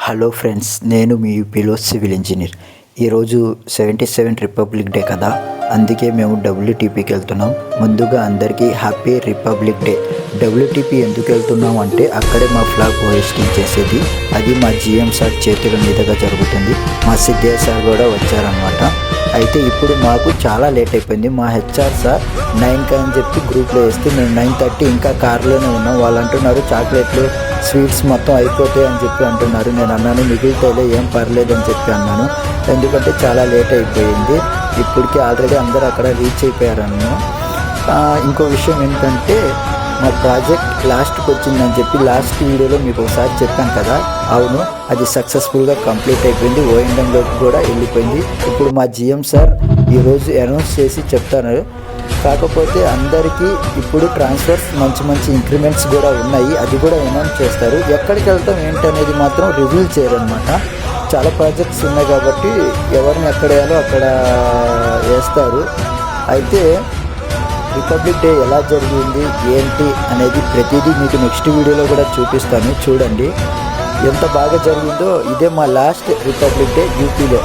Hello friends, నేను మీ యూపీలో civil engineer. ఈరోజు 77 రిపబ్లిక్ డే కదా, అందుకే మేము డబ్ల్యూటీపీకి వెళ్తున్నాం. ముందుగా అందరికీ హ్యాపీ రిపబ్లిక్ డే. డబ్ల్యూటీపీ ఎందుకు వెళ్తున్నాం అంటే అక్కడే మా ఫ్లాగ్ హోయిస్టింగ్ చేసేది. అది మా జిఎం సార్ చేతుల మీదుగా జరుగుతుంది. మా సిద్ధయ్య సార్ కూడా వచ్చారనమాట. అయితే ఇప్పుడు మాకు చాలా లేట్ అయిపోయింది. మా హెచ్ఆర్ సార్ 9కి అని చెప్పి గ్రూప్లో వేస్తే మేము 9:30 ఇంకా కార్లోనే ఉన్నాం. వాళ్ళు అంటున్నారు చాక్లెట్లు స్వీట్స్ మొత్తం అయిపోతాయి అని చెప్పి అంటున్నారు. నేను అన్నాను మిగిలితేలే, ఏం పర్లేదని చెప్పి అన్నాను. ఎందుకంటే చాలా లేట్ అయిపోయింది. ఇప్పటికీ ఆల్రెడీ అందరూ అక్కడ రీచ్ అయిపోయారన్నాను. ఇంకో విషయం ఏంటంటే మా ప్రాజెక్ట్ లాస్ట్కి వచ్చిందని చెప్పి లాస్ట్ వీడియోలో మీకు ఒకసారి చెప్పాను కదా. అవును, అది సక్సెస్ఫుల్గా కంప్లీట్ అయిపోయింది. ఓఎండంలోకి కూడా వెళ్ళిపోయింది. ఇప్పుడు మా జిఎం సార్ ఈరోజు అనౌన్స్ చేసి చెప్తాను. కాకపోతే అందరికీ ఇప్పుడు ట్రాన్స్ఫర్స్ మంచి ఇంక్రిమెంట్స్ కూడా ఉన్నాయి. అది కూడా అనౌన్స్ చేస్తారు. ఎక్కడికి వెళ్తాం ఏంటనేది మాత్రం రివీల్ చేయరనమాట. చాలా ప్రాజెక్ట్స్ ఉన్నాయి కాబట్టి ఎవరిని ఎక్కడ వేయాలో అక్కడ వేస్తారు. అయితే రిపబ్లిక్ డే ఎలా జరిగింది ఏంటి అనేది ప్రతిదీ మీకు నెక్స్ట్ వీడియోలో కూడా చూపిస్తాను. చూడండి ఎంత బాగా జరిగిందో. ఇదే మా లాస్ట్ రిపబ్లిక్ డే యూపీలో.